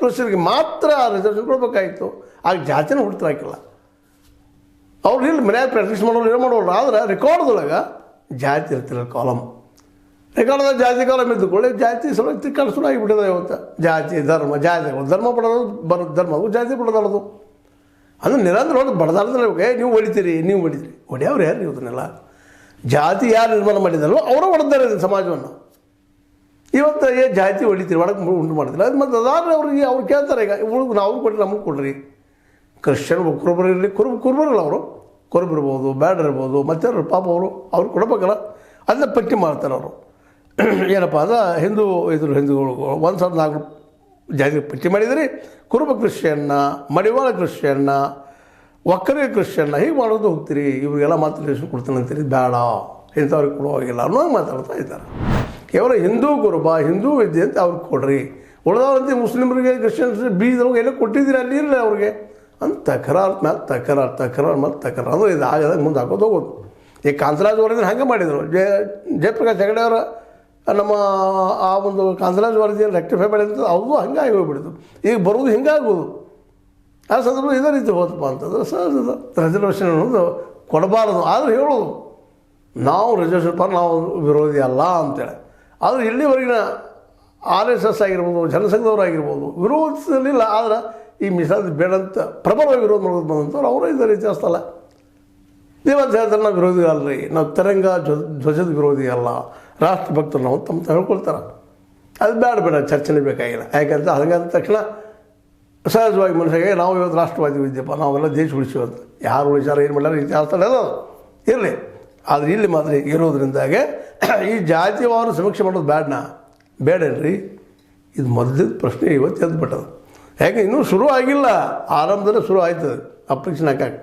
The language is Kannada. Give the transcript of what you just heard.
ಪುರುಷರಿಗೆ ಮಾತ್ರ ರಿಸರ್ವೇಷನ್ ಕೊಡಬೇಕಾಗಿತ್ತು. ಆಗ ಜಾತಿನ ಹುಡ್ತಾಕಿಲ್ಲ. ಅವ್ರು ಇಲ್ಲಿ ಮನ್ಯಾಗ ಪ್ರಾಕ್ಟೀಸ್ ಮಾಡೋರು ಏನೋ ಮಾಡೋರು. ಆದ್ರೆ ರೆಕಾರ್ಡ್ದೊಳಗೆ ಜಾತಿ ಇರ್ತಿರಲ್ಲ, ಕಾಲಮ್ ರೆಕಾರ್ಡ್ದಾಗ ಜಾತಿ ಕಾಲಮ್ ಇದ್ದುಕೊಳ್ಳಿ ಜಾತಿ ಸಲ ತಿಕ್ಕಾಡು ಶುರು ಆಗಿಬಿಟ್ಟಿದೆ ಇವತ್ತು. ಜಾತಿ ಧರ್ಮ ಧರ್ಮ ಪಡೋದು ಧರ್ಮವು ಜಾತಿ ಪಡೋದಲ್ಲದು. ಅಂದ್ರೆ ನಿರಂತರ ಹೊಡೆದು ಬಡದಾಡ್ದ್ರೆ ನೀವು ಹೊಡಿತೀರಿ ಹೊಡೆಯವ್ರು ಯಾರು ನೀವು ಅದನ್ನೆಲ್ಲ ಜಾತಿ ಯಾರು ನಿರ್ಮಾಣ ಮಾಡಿದಾರೋ ಅವರೇ ಹೊಡೆದಾರೆ ಸಮಾಜವನ್ನು. ಇವತ್ತು ಜಾತಿ ಹೊಡಿತೀರಿ ಒಳಗೆ ಉಂಟು ಮಾಡ್ತಿಲ್ಲ. ಅದು ಮತ್ತು ಅದಾದ್ರೆ ಅವ್ರು ಕೇಳ್ತಾರೆ, ಈಗ ಇವ್ರಿಗೆ ನಾವು ಕೊಡ್ರಿ ನಮಗೆ ಕೊಡ್ರಿ. ಕ್ರಿಶ್ಚಿಯನ್ ಕುರುಬರು ಇರಲಿ, ಕುರುಬರಲ್ಲ ಅವರು, ಕುರುಬರಿರ್ಬೋದು, ಬ್ಯಾಡ್ರ್ ಇರ್ಬೋದು, ಮತ್ತೆ ಪಾಪ ಅವ್ರು ಕೊಡಬೇಕಲ್ಲ, ಅದನ್ನ ಪಟ್ಟಿ ಮಾಡ್ತಾರೆ ಅವರು. ಏನಪ್ಪ ಅಂದ್ರೆ ಹಿಂದೂಗಳು 1400 ಜಾತಿ ಪಟ್ಟಿ ಮಾಡಿದಿರಿ. ಕುರುಬ ಕ್ರಿಶ್ಚಿಯನ್ನ, ಮಡಿವಾಳ ಕ್ರಿಶ್ಚಿಯನ್ನ, ಒಕ್ಕಲಿಗ ಕ್ರಿಶ್ಚಿಯನ್ನ ಹೀಗೆ ಮಾಡೋದು ಹೋಗ್ತೀರಿ. ಇವ್ರಿಗೆಲ್ಲ ಮಾತ್ರ ರೇಷನ್ ಕೊಡ್ತಾನೆ ಅಂತೀರಿ, ಬೇಡ ಇಂಥವ್ರಿಗೆ ಕೊಡುವಾಗಿಲ್ಲ ಅನ್ನೋಂಗೆ ಮಾತಾಡ್ತಾ ಇದ್ದಾರೆ. ಕೇವಲ ಹಿಂದೂ ಕುರುಬ, ಹಿಂದೂ ವಿದ್ಯೆ ಅಂತ ಅವ್ರಿಗೆ ಕೊಡ್ರಿ, ಉಳಿದವಂತೆ ಮುಸ್ಲಿಮರಿಗೆ ಕ್ರಿಶ್ಚಿಯನ್ಸ್ ಬೀದವ್ರಿಗೆ ಎಲ್ಲ ಕೊಟ್ಟಿದ್ದೀರಿ, ಅಲ್ಲಿ ಇರಲಿ ಅವ್ರಿಗೆ ಅಂತ ತಕರಾರು ಮೇಲೆ ತಕರಾರು ಅಂದರೆ ಇದು ಆಗದಾಗ ಮುಂದೆ ಹಾಕೋದು ಹೋಗೋದು. ಈಗ ಕಾಂತರಾಜ್ ಅವರಿದ್ರೆ ಹಂಗೆ ಮಾಡಿದರು. ಜಯಪ್ರಕಾಶ್ ಹೆಗಡೆ ಅವರ ನಮ್ಮ ಆ ಒಂದು ಕಾಂತರಾಜ್ ವರದಿಯಲ್ಲಿ ರೆಕ್ಟಿಫೈ ಮಾಡಿದಂಥದ್ದು ಅವ್ರದ್ದು ಹಂಗಾಗಿ ಹೋಗ್ಬಿಡ್ತು. ಈಗ ಬರೋದು ಹಿಂಗಾಗೋದು. ಆ ಸಂದರ್ಭ ಇದೇ ರೀತಿ ಹೋದಪ್ಪ ಅಂತಂದ್ರೆ ರಿಸರ್ವೇಷನ್ ಅನ್ನೋದು ಕೊಡಬಾರದು. ಆದರೆ ಹೇಳೋದು ನಾವು ರಿಸರ್ವೇಷನ್ ನಾವು ವಿರೋಧಿ ಅಲ್ಲ ಅಂತೇಳಿ. ಆದರೆ ಇಲ್ಲಿವರೆಗಿನ RSS ಆಗಿರ್ಬೋದು, ಜನಸಂಘದವರಾಗಿರ್ಬೋದು ವಿರೋಧಿಸಲಿಲ್ಲ. ಆದರೆ ಈ ಮೀಸಲಾತಿ ಬೇಡ ಅಂತ ಪ್ರಬಲವಾಗಿ ವಿರೋಧ ಮಾಡೋದು ಬಂದಂಥವ್ರು ಅವರೇ ಇದೇ ರೀತಿ ಅಷ್ಟಲ್ಲ. ನೀವಂತ ಹೇಳ್ತಾರೆ ನಾವು ವಿರೋಧಿ ಅಲ್ಲರಿ, ನಾವು ತಿರಂಗ ಧ್ವಜದ ವಿರೋಧಿ ಅಲ್ಲ, ರಾಷ್ಟ್ರಭಕ್ತರು ನಾವು ತಮ್ಮ ಹೇಳ್ಕೊಳ್ತಾರೆ. ಅದು ಬೇಡ ಚರ್ಚೆನೇ ಬೇಕಾಗಿಲ್ಲ. ಯಾಕಂತ ಹಂಗಂದ ತಕ್ಷಣ ಸಹಜವಾಗಿ ಮನುಷ್ಯಗೆ ನಾವು ಇವತ್ತು ರಾಷ್ಟ್ರವಾದಿ ವಿದ್ಯಪ್ಪ, ನಾವೆಲ್ಲ ದೇಶ ಉಳಿಸುವಂತ ಯಾರು ವಿಚಾರ ಏನು ಮಾಡ್ಯಾರ ಇತಿಹಾಸ ಅದು ಇರಲಿ. ಆದರೆ ಇಲ್ಲಿ ಮಾತ್ರ ಇರೋದ್ರಿಂದಾಗೆ ಈ ಜಾತಿವಾರು ಸಮೀಕ್ಷೆ ಮಾಡೋದು ಬೇಡೇನ್ರಿ. ಇದು ಮೊದಲಿದ್ದ ಪ್ರಶ್ನೆ ಇವತ್ತು ಎದ್ದುಬಿಟ್ಟದು. ಯಾಕೆ ಇನ್ನೂ ಶುರು ಆಗಿಲ್ಲ, ಆರಂಭದಲ್ಲೇ ಶುರು ಆಯ್ತದೆ ಅಪ್ಲಿಕೇಶನ್ ಹಾಕಕ್ಕೆ.